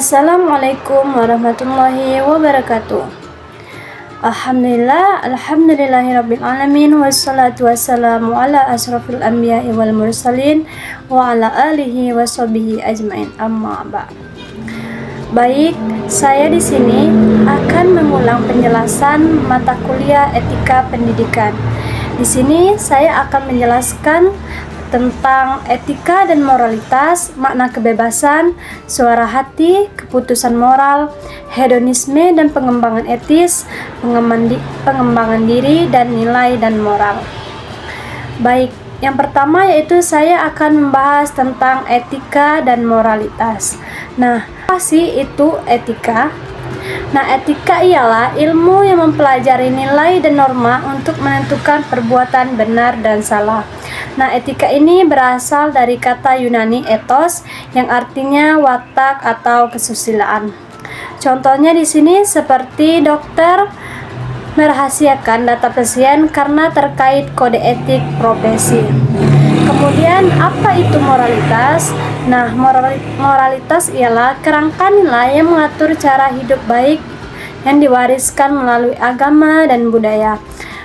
Assalamualaikum warahmatullahi wabarakatuh. Alhamdulillahirabbil alamin wassalatu wassalamu ala asrofil anbiya'i wal mursalin wa ala alihi washabihi ajmain, amma ba'd. Baik, saya di sini akan mengulang penjelasan mata kuliah Etika Pendidikan. Di sini saya akan menjelaskan tentang etika dan moralitas, makna kebebasan, suara hati, keputusan moral, hedonisme dan pengembangan etis, pengembangan diri dan nilai dan moral. Baik, yang pertama yaitu saya akan membahas tentang etika dan moralitas. Nah, apa sih itu etika? Nah, etika ialah ilmu yang mempelajari nilai dan norma untuk menentukan perbuatan benar dan salah. Nah, etika ini berasal dari kata Yunani ethos yang artinya watak atau kesusilaan. Contohnya di sini seperti dokter merahasiakan data pasien karena terkait kode etik profesi. Kemudian apa itu moralitas? Nah, moralitas ialah kerangka nilai yang mengatur cara hidup baik yang diwariskan melalui agama dan budaya.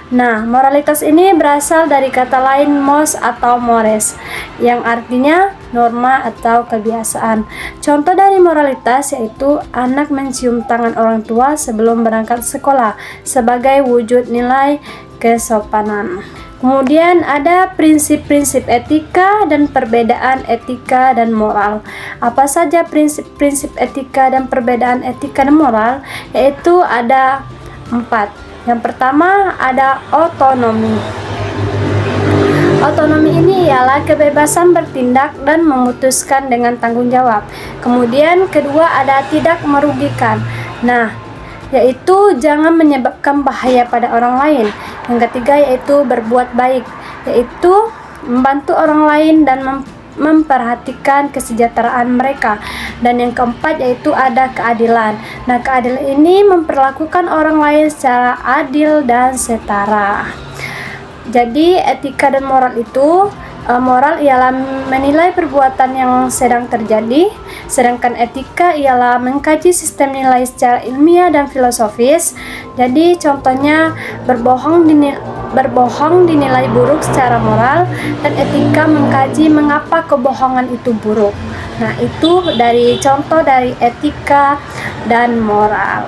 Nah, moralitas ini berasal dari kata lain mos atau mores, yang artinya norma atau kebiasaan. Contoh dari moralitas yaitu anak mencium tangan orang tua sebelum berangkat sekolah sebagai wujud nilai kesopanan. Kemudian ada prinsip-prinsip etika dan perbedaan etika dan moral. Apa saja prinsip-prinsip etika dan perbedaan etika dan moral? Yaitu ada 4. Yang pertama ada otonomi. Otonomi ini ialah kebebasan bertindak dan memutuskan dengan tanggung jawab. Kemudian kedua ada tidak merugikan. Nah, yaitu jangan menyebabkan bahaya pada orang lain. Yang ketiga yaitu berbuat baik, yaitu membantu orang lain dan memperhatikan kesejahteraan mereka. Dan yang keempat yaitu ada keadilan. Nah, keadilan ini memperlakukan orang lain secara adil dan setara. Jadi etika dan moral itu, moral ialah menilai perbuatan yang sedang terjadi, sedangkan etika ialah mengkaji sistem nilai secara ilmiah dan filosofis. Jadi contohnya berbohong dinilai buruk secara moral, dan etika mengkaji mengapa kebohongan itu buruk. Nah, itu dari contoh dari etika dan moral.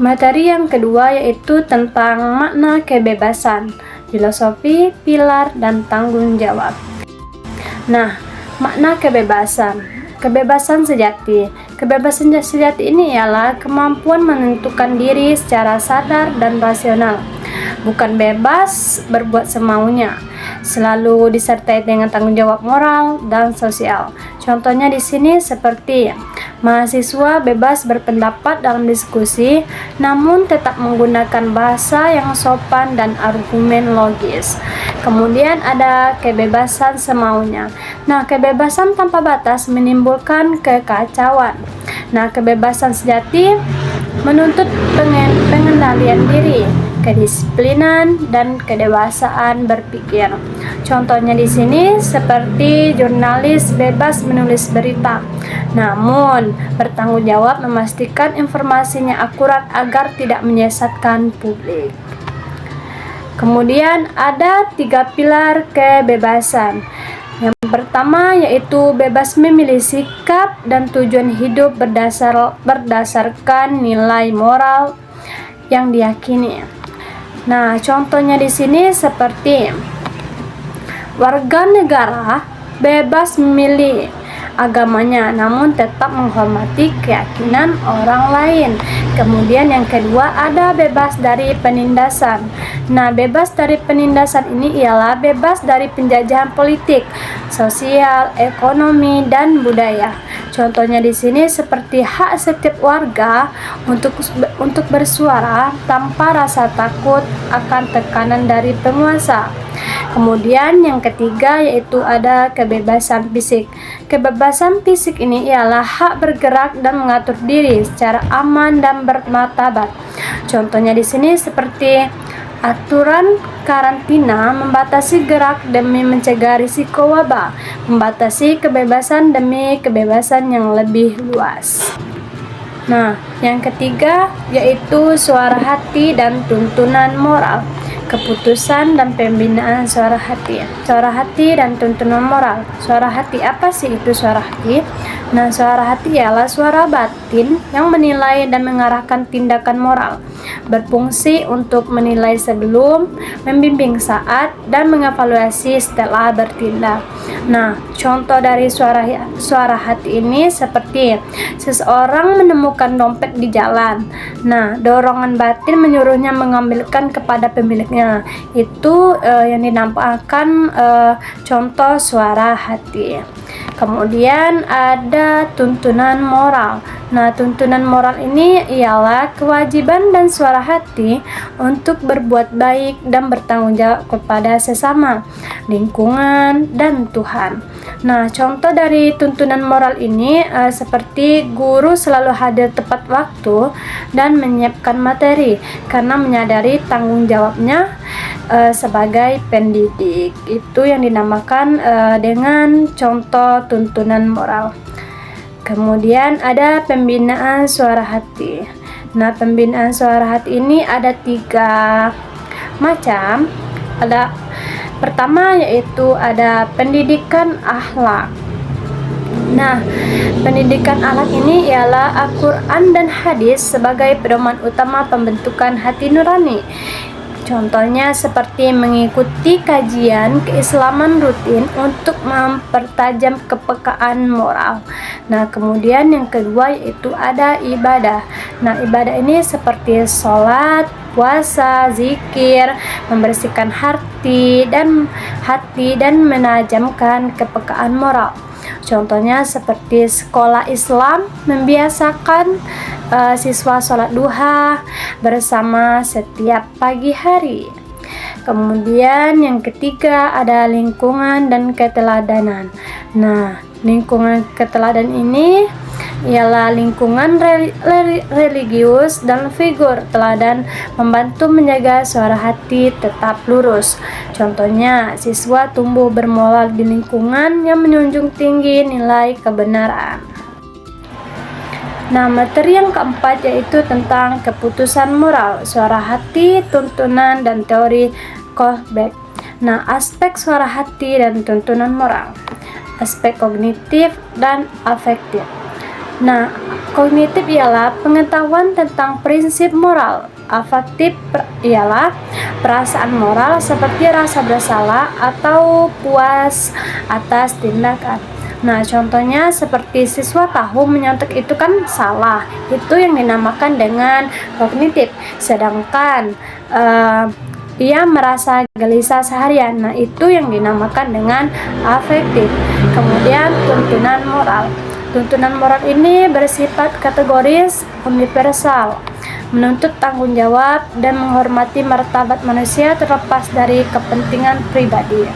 Materi yang kedua yaitu tentang makna kebebasan, filosofi, pilar, dan tanggung jawab. Nah, makna kebebasan. Kebebasan sejati. Kebebasan sejati ini ialah kemampuan menentukan diri secara sadar dan rasional. Bukan bebas berbuat semaunya. Selalu disertai dengan tanggung jawab moral dan sosial. Contohnya di sini seperti mahasiswa bebas berpendapat dalam diskusi, namun tetap menggunakan bahasa yang sopan dan argumen logis. Kemudian ada kebebasan semaunya. Nah, kebebasan tanpa batas menimbulkan kekacauan. Nah, kebebasan sejati menuntut pengendalian diri, kedisiplinan, dan kedewasaan berpikir. Contohnya di sini seperti jurnalis bebas menulis berita, namun bertanggung jawab memastikan informasinya akurat agar tidak menyesatkan publik. Kemudian ada 3 pilar kebebasan. Yang pertama yaitu bebas memilih sikap dan tujuan hidup berdasarkan nilai moral yang diyakini. Nah, contohnya di sini seperti warga negara bebas memilih agamanya namun tetap menghormati keyakinan orang lain. Kemudian yang kedua ada bebas dari penindasan. Nah, bebas dari penindasan ini ialah bebas dari penjajahan politik, sosial, ekonomi, dan budaya. Contohnya di sini seperti hak setiap warga untuk bersuara tanpa rasa takut akan tekanan dari penguasa. Kemudian yang ketiga yaitu ada kebebasan fisik. Kebebasan fisik ini ialah hak bergerak dan mengatur diri secara aman dan bermartabat. Contohnya di sini seperti Aturan karantina membatasi gerak demi mencegah risiko wabah, membatasi kebebasan demi kebebasan yang lebih luas. Nah, yang ketiga yaitu suara hati dan tuntunan moral. Keputusan dan pembinaan suara hati. Suara hati dan tuntunan moral. Suara hati, apa sih itu suara hati? Nah, suara hati ialah suara batin yang menilai dan mengarahkan tindakan moral, berfungsi untuk menilai sebelum, membimbing saat, dan mengevaluasi setelah bertindak. Nah, contoh dari suara hati ini seperti seseorang menemukan dompet di jalan. Nah, dorongan batin menyuruhnya mengambilkan kepada pemiliknya. Itu yang dinampakkan contoh suara hati. Kemudian ada tuntunan moral. Nah, tuntunan moral ini ialah kewajiban dan suara hati untuk berbuat baik dan bertanggung jawab kepada sesama, lingkungan, dan Tuhan. Nah, contoh dari tuntunan moral ini seperti guru selalu hadir tepat waktu dan menyiapkan materi karena menyadari tanggung jawabnya sebagai pendidik. Itu yang dinamakan dengan contoh tuntunan moral. Kemudian ada pembinaan suara hati. Nah, pembinaan suara hati ini ada 3 macam. Ada pertama yaitu ada pendidikan akhlak. Nah, pendidikan akhlak ini ialah Al-Quran dan hadis sebagai pedoman utama pembentukan hati nurani. Contohnya seperti mengikuti kajian keislaman rutin untuk mempertajam kepekaan moral. Nah, kemudian yang kedua yaitu ada ibadah. Nah, ibadah ini seperti sholat, puasa, zikir, membersihkan hati dan menajamkan kepekaan moral. Contohnya seperti sekolah Islam membiasakan siswa sholat duha bersama setiap pagi hari. Kemudian yang ketiga ada lingkungan dan keteladanan. Nah, lingkungan keteladan ini ialah lingkungan religius dan figur teladan membantu menjaga suara hati tetap lurus. Contohnya, siswa tumbuh bermoral di lingkungan yang menjunjung tinggi nilai kebenaran. Nah, materi yang keempat yaitu tentang keputusan moral, suara hati, tuntunan, dan teori Kohlberg. Nah, aspek suara hati dan tuntunan moral, aspek kognitif dan afektif. Nah, kognitif ialah pengetahuan tentang prinsip moral. Afektif ialah perasaan moral seperti rasa bersalah atau puas atas tindakan. Nah, contohnya seperti siswa tahu menyontek itu kan salah. Itu yang dinamakan dengan kognitif. Sedangkan ia merasa gelisah seharian. Nah, itu yang dinamakan dengan afektif. Kemudian tuntunan moral. Tuntunan moral ini bersifat kategoris universal, menuntut tanggung jawab dan menghormati martabat manusia terlepas dari kepentingan pribadi.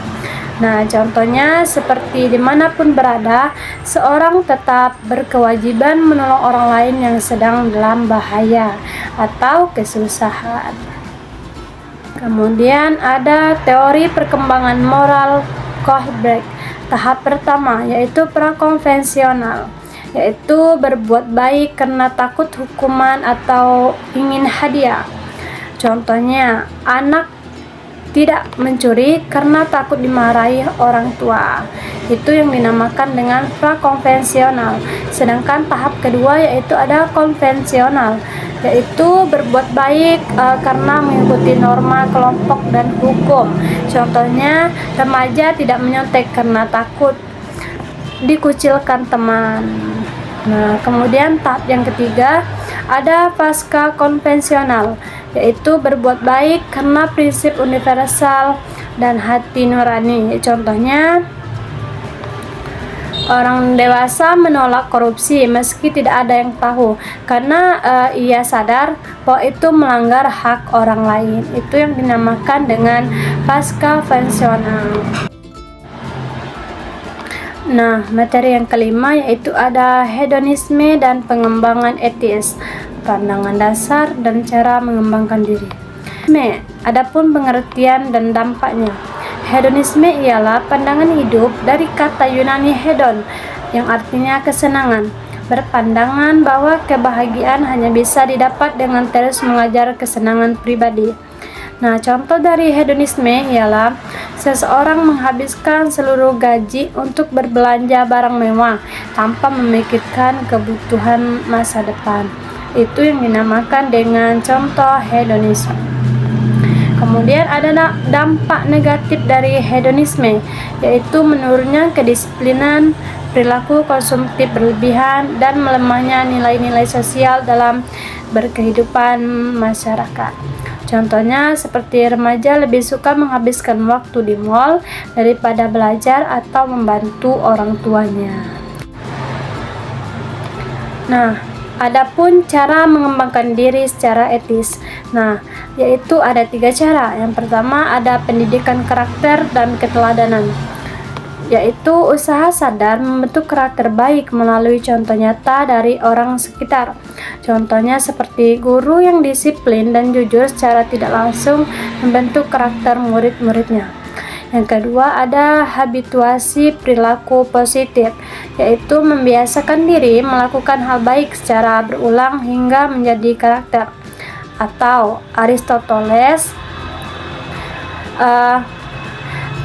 Nah, contohnya seperti dimanapun berada, seorang tetap berkewajiban menolong orang lain yang sedang dalam bahaya atau kesusahan. Kemudian ada teori perkembangan moral Kohlberg. Tahap pertama yaitu prakonvensional, yaitu berbuat baik karena takut hukuman atau ingin hadiah. Contohnya, anak tidak mencuri karena takut dimarahi orang tua. Itu yang dinamakan dengan prakonvensional. Sedangkan tahap kedua yaitu ada konvensional, yaitu berbuat baik karena mengikuti norma kelompok dan hukum. Contohnya, remaja tidak menyontek karena takut dikucilkan teman. Nah, kemudian tahap yang ketiga ada pasca konvensional, yaitu berbuat baik karena prinsip universal dan hati nurani. Contohnya, orang dewasa menolak korupsi meski tidak ada yang tahu karena ia sadar bahwa itu melanggar hak orang lain. Itu yang dinamakan dengan pasca konvensional. Nah, materi yang kelima yaitu ada hedonisme dan pengembangan etis, pandangan dasar dan cara mengembangkan diri. Adapun pengertian dan dampaknya. Hedonisme ialah pandangan hidup dari kata Yunani hedon yang artinya kesenangan, berpandangan bahwa kebahagiaan hanya bisa didapat dengan terus mengejar kesenangan pribadi. Nah, contoh dari hedonisme ialah seseorang menghabiskan seluruh gaji untuk berbelanja barang mewah tanpa memikirkan kebutuhan masa depan. Itu yang dinamakan dengan contoh hedonisme. Kemudian ada dampak negatif dari hedonisme, yaitu menurunnya kedisiplinan, perilaku konsumtif berlebihan, dan melemahnya nilai-nilai sosial dalam berkehidupan masyarakat. Contohnya seperti remaja lebih suka menghabiskan waktu di mall daripada belajar atau membantu orang tuanya. Nah, adapun cara mengembangkan diri secara etis. Nah, yaitu ada 3 cara. Yang pertama ada pendidikan karakter dan keteladanan, yaitu usaha sadar membentuk karakter baik melalui contoh nyata dari orang sekitar. Contohnya seperti guru yang disiplin dan jujur secara tidak langsung membentuk karakter murid-muridnya. Yang kedua ada habituasi perilaku positif, yaitu membiasakan diri melakukan hal baik secara berulang hingga menjadi karakter. Atau Aristoteles,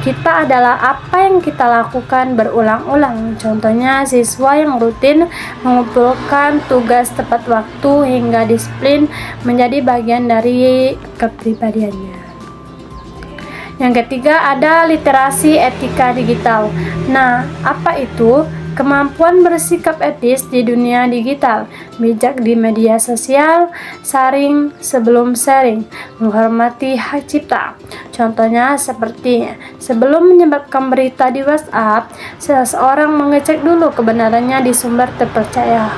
kita adalah apa yang kita lakukan berulang-ulang. Contohnya siswa yang rutin mengumpulkan tugas tepat waktu hingga disiplin menjadi bagian dari kepribadiannya. Yang ketiga ada literasi etika digital. Nah, apa itu? Kemampuan bersikap etis di dunia digital, bijak di media sosial, saring sebelum sharing, menghormati hak cipta. Contohnya seperti sebelum menyebarkan berita di WhatsApp, seseorang mengecek dulu kebenarannya di sumber terpercaya.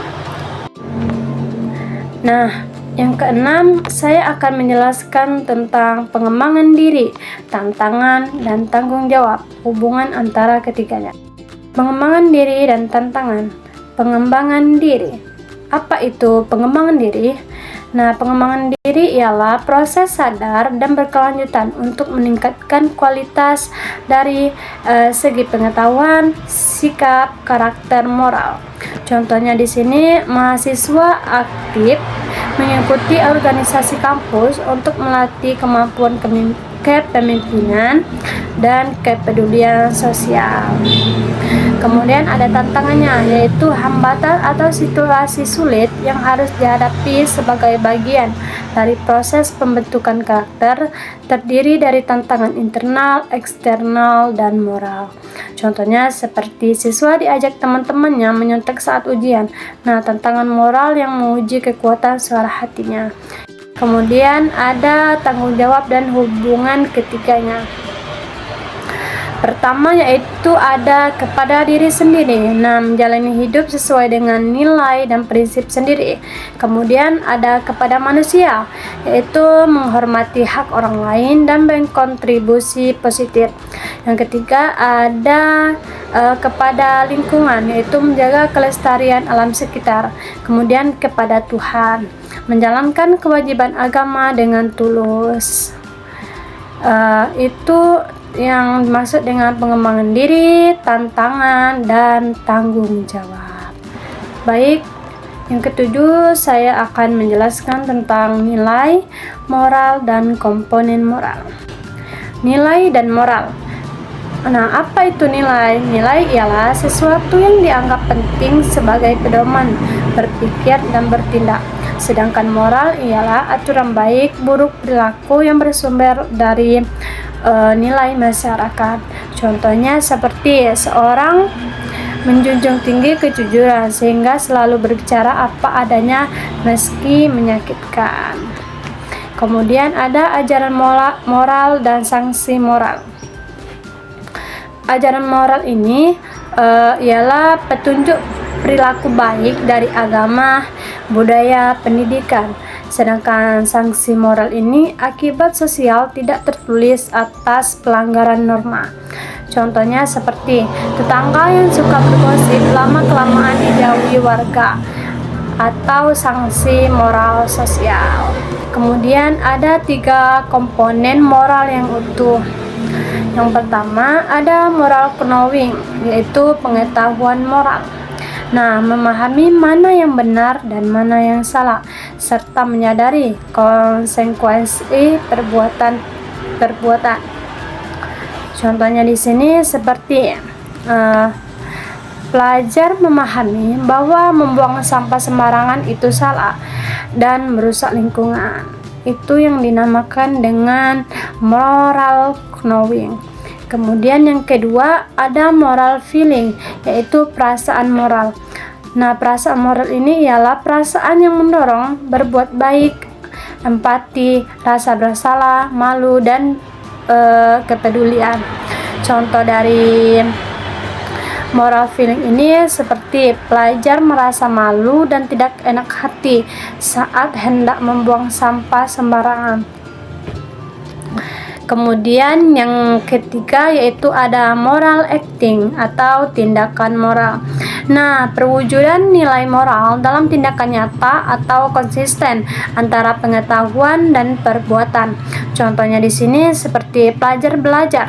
Nah, yang keenam, saya akan menjelaskan tentang pengembangan diri, tantangan, dan tanggung jawab, hubungan antara ketiganya. Pengembangan diri dan tantangan. Pengembangan diri. Apa itu pengembangan diri? Nah, pengembangan diri ialah proses sadar dan berkelanjutan untuk meningkatkan kualitas dari segi pengetahuan, sikap, karakter, moral. Contohnya di sini mahasiswa aktif mengikuti organisasi kampus untuk melatih kemampuan kepemimpinan dan kepedulian sosial. Kemudian ada tantangannya, yaitu hambatan atau situasi sulit yang harus dihadapi sebagai bagian dari proses pembentukan karakter, terdiri dari tantangan internal, eksternal, dan moral. Contohnya seperti siswa diajak teman-temannya menyontek saat ujian. Nah, tantangan moral yang menguji kekuatan suara hatinya. Kemudian ada tanggung jawab dan hubungan ketiganya. Pertama yaitu ada kepada diri sendiri. Nah, menjalani hidup sesuai dengan nilai dan prinsip sendiri. Kemudian ada kepada manusia, yaitu menghormati hak orang lain dan berkontribusi positif. Yang ketiga ada kepada lingkungan, yaitu menjaga kelestarian alam sekitar. Kemudian kepada Tuhan, menjalankan kewajiban agama dengan tulus. Itu yang dimaksud dengan pengembangan diri, tantangan, dan tanggung jawab. Baik, yang ketujuh saya akan menjelaskan tentang nilai, moral, dan komponen moral. Nilai dan moral. Nah, apa itu nilai? Nilai ialah sesuatu yang dianggap penting sebagai pedoman berpikir dan bertindak. Sedangkan moral ialah aturan baik buruk perilaku yang bersumber dari nilai masyarakat. Contohnya seperti seorang menjunjung tinggi kejujuran sehingga selalu berbicara apa adanya meski menyakitkan. Kemudian ada ajaran moral dan sanksi moral. Ajaran moral ini ialah petunjuk perilaku baik dari agama, budaya, pendidikan. Sedangkan sanksi moral ini akibat sosial tidak tertulis atas pelanggaran norma. Contohnya seperti tetangga yang suka bergosip lama-kelamaan dijauhi warga. atau sanksi moral sosial. Kemudian ada 3 komponen moral yang utuh. Yang pertama ada moral knowing, yaitu pengetahuan moral. Nah, memahami mana yang benar dan mana yang salah, serta menyadari konsekuensi perbuatan. Contohnya di sini seperti pelajar memahami bahwa membuang sampah sembarangan itu salah dan merusak lingkungan. Itu yang dinamakan dengan moral knowing. Kemudian yang kedua ada moral feeling, yaitu perasaan moral. Nah, perasaan moral ini ialah perasaan yang mendorong berbuat baik, empati, rasa bersalah, malu, dan kepedulian. Contoh dari moral feeling ini seperti pelajar merasa malu dan tidak enak hati saat hendak membuang sampah sembarangan. Kemudian yang ketiga yaitu ada moral acting atau tindakan moral. Nah, perwujudan nilai moral dalam tindakan nyata atau konsisten antara pengetahuan dan perbuatan. Contohnya di sini seperti pelajar belajar.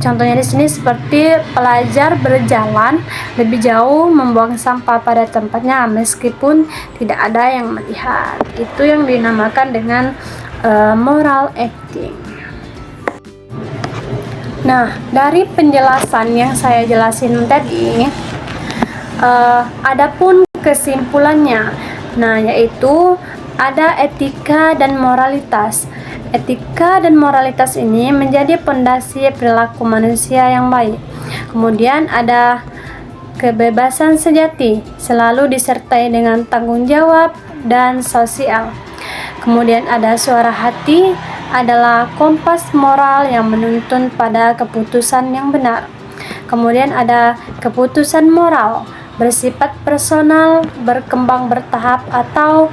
Contohnya di sini seperti pelajar berjalan lebih jauh membuang sampah pada tempatnya meskipun tidak ada yang melihat. Itu yang dinamakan dengan moral acting. Nah, dari penjelasan yang saya jelasin tadi, adapun kesimpulannya, nah yaitu ada etika dan moralitas. Etika dan moralitas ini menjadi pondasi perilaku manusia yang baik. Kemudian ada kebebasan sejati, selalu disertai dengan tanggung jawab dan sosial. Kemudian ada suara hati, adalah kompas moral yang menuntun pada keputusan yang benar. Kemudian ada keputusan moral, bersifat personal, berkembang bertahap atau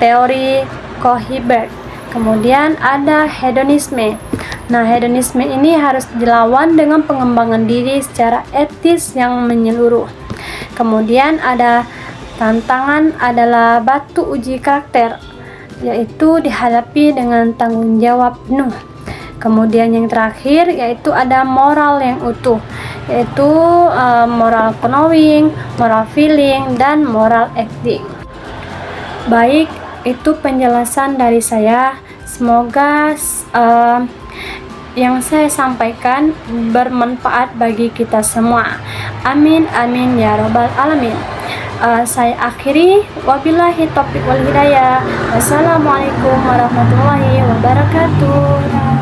teori Kohibert. Kemudian ada hedonisme. Nah, hedonisme ini harus dilawan dengan pengembangan diri secara etis yang menyeluruh. Kemudian ada tantangan adalah batu uji karakter, yaitu dihadapi dengan tanggung jawab penuh. Kemudian yang terakhir yaitu ada moral yang utuh, yaitu moral knowing, moral feeling, dan moral acting. Baik, itu penjelasan dari saya. Semoga yang saya sampaikan bermanfaat bagi kita semua. Amin amin ya robbal alamin. Saya akhiri, wabillahi taufiq wal hidayah. Wassalamualaikum warahmatullahi wabarakatuh.